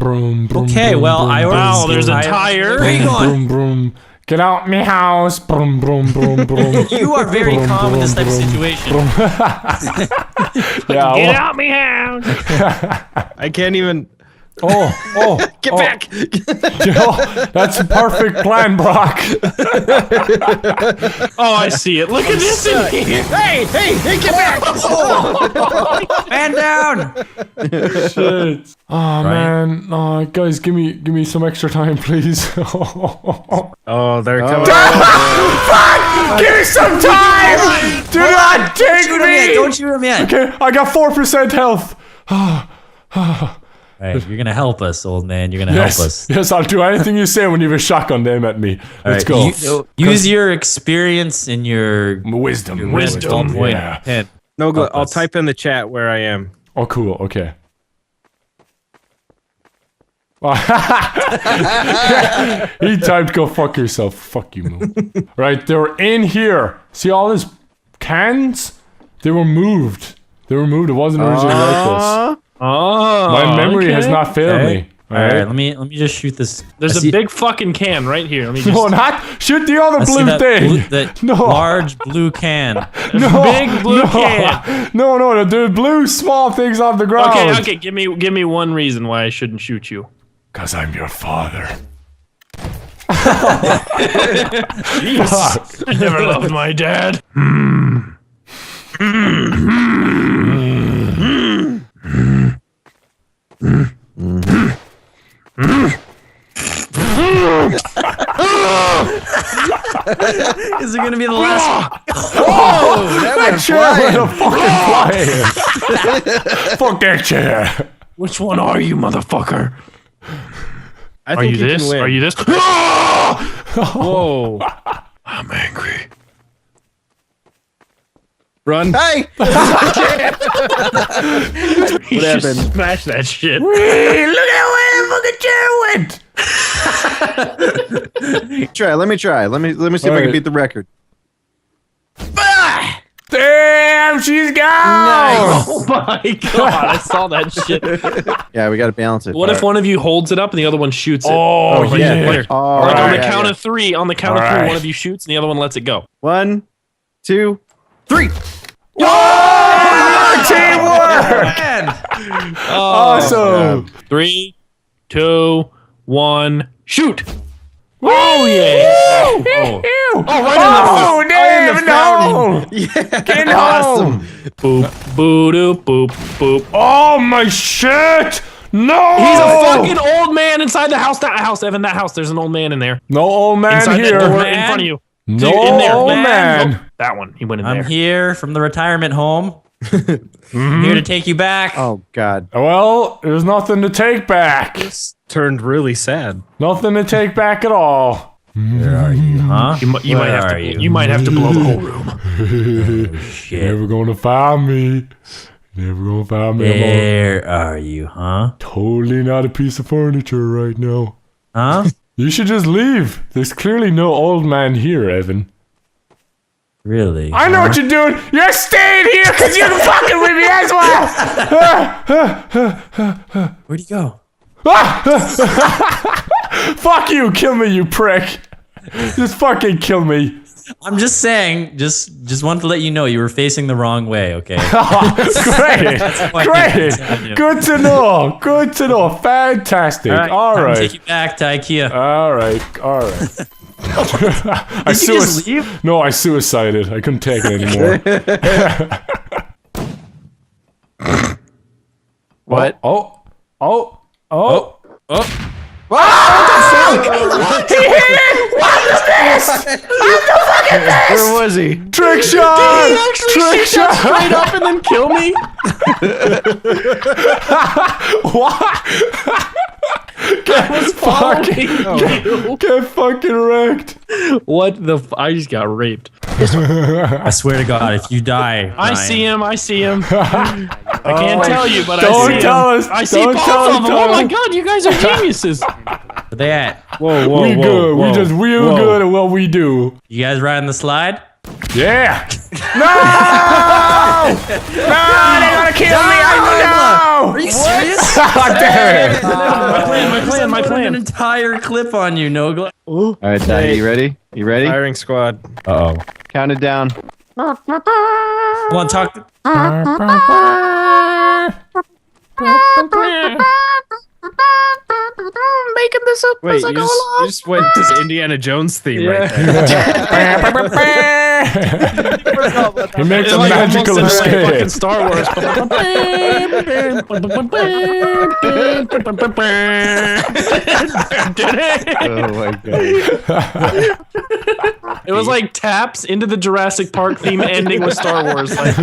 Broom, broom, Okay, broom, well, broom, I already. Wow, there's a tire. Where are you going? Broom, broom. Get out me house. Broom, broom, broom, broom. You are very Broom, calm in this type broom, of broom. situation. Yeah. Get out me house. I can't even. Oh. Get back! That's a perfect plan, Brock. Oh, I see it. Look at this in here. Hey, get back! Man down! Shit. Oh man. Oh, guys, give me some extra time, please. Oh, they're coming. Fuck! Give me some time! Do not take Shoot him yet! me! Don't shoot him yet! Okay, I got 4% health. Alright, you're gonna help us, old man. You're gonna help us. Yes, I'll do anything you say when you have a shotgun aimed at me. Let's go. Use your experience and your Wisdom. Yeah. Yeah. No, Help I'll us. type in the chat where I am. Oh, cool. Okay. He typed, "Go fuck yourself." Fuck you, Moo. Right, they were in here. See all these cans? They were moved. It wasn't originally like this. Oh, My memory has not failed me. Alright, let me just shoot this. There's a big fucking can right here. Let me just. No, not shoot the other blue thing. That No. large blue can. No, big blue can. No, the blue small things on the ground. Okay. Give me one reason why I shouldn't shoot you. 'Cause I'm your father. Jeez. I never loved my dad. Is it gonna be the last one? That chair went a fucking flying. Fuck that chair. Which one are you, motherfucker? I Are think you this? can win. Are you this? Whoa! I'm angry. Run! Hey! You happened? should smash that shit. Hey, look at where the fucking chair went. Let me try. Let me see if I Alright. can beat the record. Damn, she's gone. Oh my god, I saw that shit. Yeah, we gotta balance it. What if one of you holds it up and the other one shoots it? Oh, Like, yeah. like, Oh, like on the yeah, count yeah. of three, one of you shoots and the other one lets it go. 1, 2, 3. Oh, teamwork. Awesome. 3, 2, 1, shoot! Oh, yeah. Oh. Oh, damn, no. Get home. Boop, boo doo, boop, boop. Oh, my shit. No. He's a fucking old man inside the house. That house, Evan, that house. There's an old man in there. No old man Inside here. that door in front of you. No Dude, in there. old man. Nope, that one. He went in I'm there. here from the retirement home. I'm here to take you back. Oh God! Well, there's nothing to take back. This turned really sad. Nothing to take back at all. Where are you, huh? You might have to. You might have to blow the whole room. Shit. Never gonna find me. Never gonna find me. Where are you, huh? Totally not a piece of furniture right now. Huh? You should just leave. There's clearly no old man here, Evan. Really? I know what you're doing. You're staying here because you're fucking with me as well. Where'd he go? Fuck you. Kill me, you prick. Just fucking kill me. I'm just saying, just wanted to let you know you were facing the wrong way, okay? Great. Great. Good to know. Good to know. Fantastic. All Time to right. take you back to IKEA. All right. All right. I Did you just leave? No, I suicided. I couldn't take it anymore. What? Oh. Oh. He hit it! What is this? Where was he? Trick shot! Trick shot! Straight up and then kill me. What? Get fucking wrecked. What the? I just got raped. I swear to God, if you die, I see him. I see him. I can't tell you, but I Don't see tell him. us. I see Don't both tell us, of them. Oh my Tom. god, you guys are geniuses. Where they at? Whoa, whoa, We whoa, good. whoa, We just real whoa. good at what we do. You guys riding the slide? Yeah! No! No! They're gonna kill me! I know! Are you serious? Damn it! My plan. An entire clip on you, Nogla. All right, Daddy, you ready? You ready? Firing squad. Uh-oh. Count it down. Want to talk? Making this up Wait, as I you go just, along. you just went to the Indiana Jones theme right there. He makes a Like magical almost in like fucking escape. Star Wars. Oh my god. It was like taps into the Jurassic Park theme, ending with Star Wars. Like,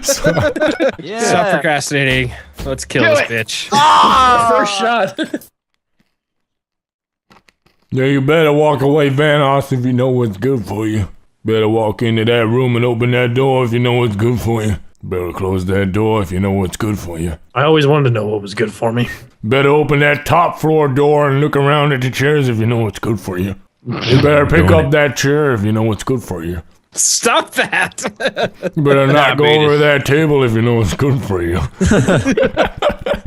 Stop procrastinating. Let's kill this bitch. first shot. Yeah, you better walk away, Vanoss, if you know what's good for you. Better walk into that room and open that door if you know what's good for you. Better close that door if you know what's good for you. I always wanted to know what was good for me. Better open that top floor door and look around at the chairs if you know what's good for you. You better pick up that chair if you know what's good for you. Stop that! You better not go over that table if you know what's good for you.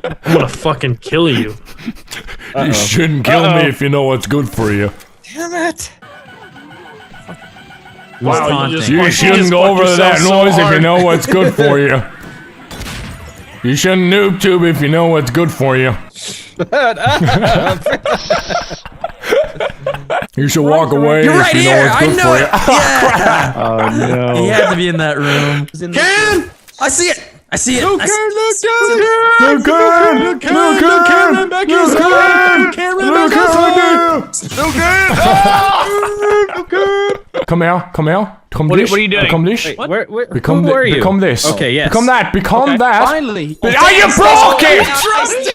I'm gonna fucking kill you. You shouldn't kill me if you know what's good for you. Damn it! Wow, you just You shouldn't go over to that noise if you know what's good for you. You shouldn't noob tube if you know what's good for you. You should walk away You're if right you know here. what's I good know for it. you. Yeah. Oh no. He had to be in that room. Ken! I see it. I see it. Look I Come here, come here. Become What this. are you doing? Become this. Wait, Become, who are you? become this. Okay, yes. Become that. Become that. Finally. Oh, you broke it!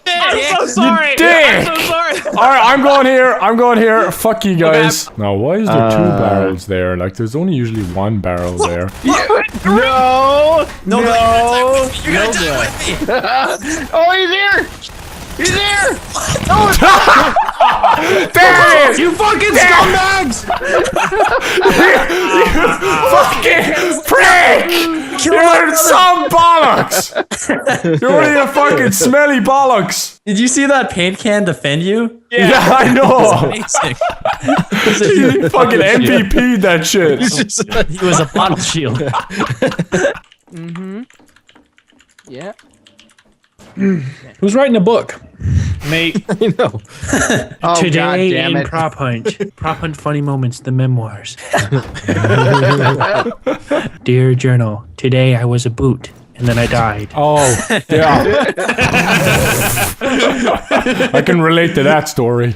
I'm so sorry. dick! I'm so sorry. Alright, I'm going here. I'm going here. Fuck you guys. Now, why is there two barrels there? Like, there's only usually one barrel there. No. No. You're gonna die with me. Oh, he's here. He's here. Damn it! You fucking scumbags! You fucking prick! You're some bollocks! You're one of your fucking smelly bollocks! Did you see that paint can defend you? Yeah, I know! Amazing. He fucking MVP'd that shit. He was a bottle shield. Yeah. Who's writing a book? Mate. I know. Oh, Today God damn in it. Prop Hunt. Prop Hunt Funny Moments, the memoirs. Dear Journal, today I was a boot, and then I died. Oh, yeah. I can relate to that story.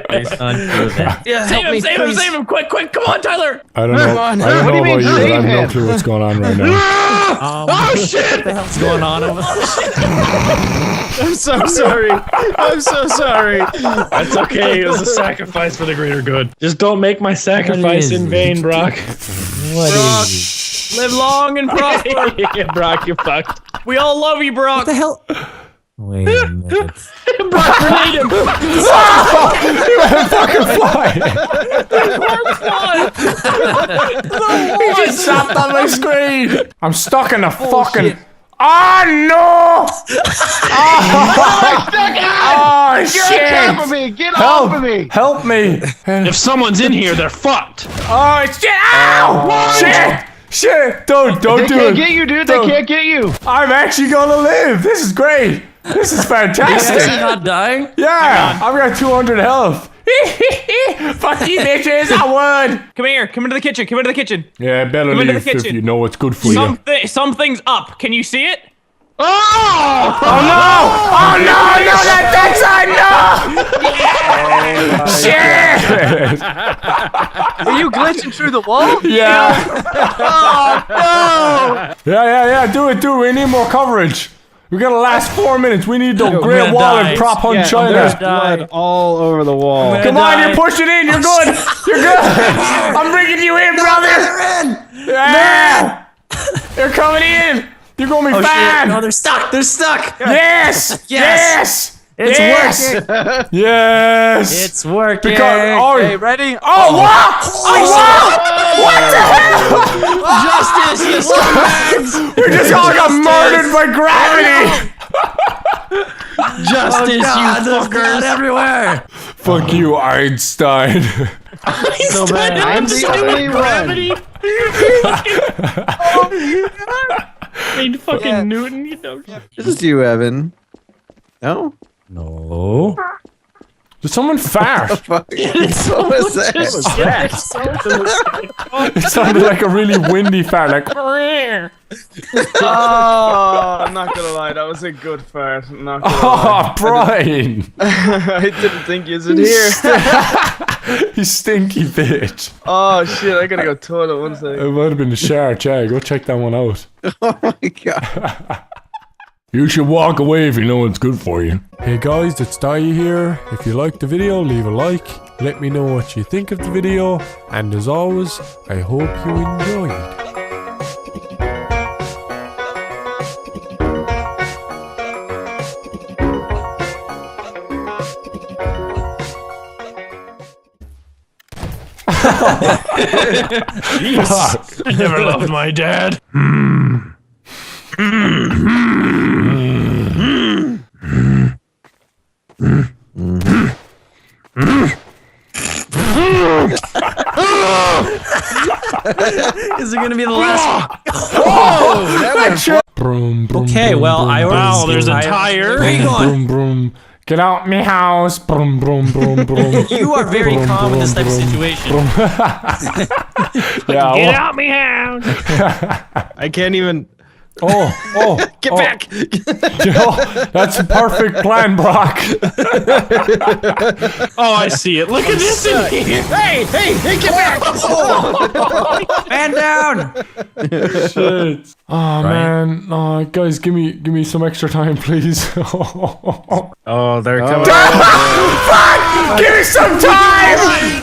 Based on true events. Yeah, Save him, save him, quick, come on, Tyler! I don't know. on. I don't What do know you about mean you, but I have save no him? clue what's going on right now. Oh shit! What the hell's going on? I'm so sorry. I'm so sorry. That's okay, it was a sacrifice for the greater good. Just don't make my sacrifice in vain, Brock. What Live long and prosper. Yeah, Brock, you're fucked. We all love you, Brock. the hell? Wait a minute. Brock, grenade him. He just stopped on my screen. I'm stuck in the fucking. Oh no! Oh shit! Get off of me! Get Help! off of me! Help me! If someone's in here, they're fucked. Oh shit! Ow! Shit! Shit! Don't They do can't it! get you, dude. Don't. They can't get you. I'm actually gonna live. This is great. This is Is he fantastic. not dying? Yeah, I've got 200 health. Fuck you, bitches! I won. Come here, come into the kitchen, come into the kitchen. Yeah, better Come into leave the if kitchen. you know what's good for you. Something's up. Can you see it? Oh no! Oh no! No, that side! No! Shit! Are you glitching through the wall? Yeah. Yeah. Do it. We need more coverage. We got the last 4 minutes. We need the Great gonna Wall die. and Prop Hunt There's China. blood all over the wall. Come on, you're pushing in. You're good. You're good. I'm bringing you in, brother. Yeah. They're coming in. You're gonna be Oh fine. shit! No, they're stuck. They're stuck. Yes. Yes. It's Yes! working. Yes! It's working. Because, oh, Okay, ready? oh, what? Justice, you scumbags! We just all got murdered by gravity! Justice, God, you there's fuckers everywhere. Fuck you, Einstein. So bad. I'm the only one. I mean, fucking Yeah. Newton, you know. This is you, Evan. No? No. Did someone fart? Fuck. What was that? It sounded like a really windy fart, like. Oh, I'm not gonna lie, that was a good fart. I'm not gonna lie. Oh, Brian! I didn't think you would hear. You stinky bitch. Oh shit, I gotta go toilet one second. It might have been the shark, yeah. Go check that one out. Oh my god. You should walk away if you know it's good for you. Hey guys, it's Dai here. If you liked the video, leave a like. Let me know what you think of the video. And as always, I hope you enjoyed. I never loved my dad. Is it gonna be the last? Broom, broom, Okay, broom, well, broom, I broom, Wow, there's a broom, tire. Where are you going? Broom, broom. Get out me house. Broom, broom, broom, broom. You are very Broom, calm in this type of broom, situation. Yeah. Get out me house. I can't even. Oh, Get oh. back! That's a perfect plan, Brock. Oh, I see it. Look at this in here. Hey, get back! Man down! Shit. Oh man, oh, guys, give me some extra time, please. Oh, they're coming. Give me some time!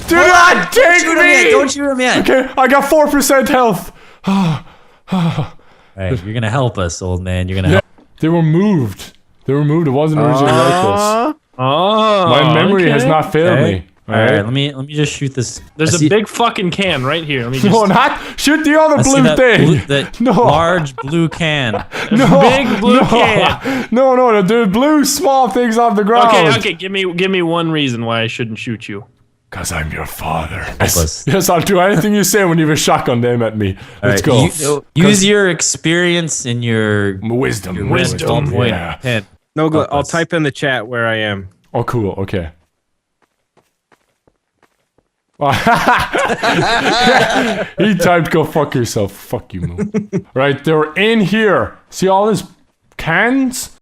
Do not take Shoot him yet! me! Don't shoot him yet! Okay, I got 4% health. Hey, you're gonna help us, old man. You're gonna help. They were moved. They were moved. It wasn't originally like Oh, this. My memory has okay. not failed Okay. me. All right, let me just shoot this. There's I a see- big fucking can right here. Let me just. No, not shoot the other I see blue that thing. that No. large blue can. No, big blue no, can. No, the blue small things on the ground. Okay. Give me one reason why I shouldn't shoot you. Cause I'm your father. us. Yes, I'll do anything you say when you have a shotgun aimed at me. Let's All right, go. use your experience and your Wisdom. Wisdom. Yeah. pen. No, Help I'll us. type in the chat where I am. Oh, cool. Okay. He typed, "Go fuck yourself." Fuck you, Moo. Right, they were in here. See all these cans?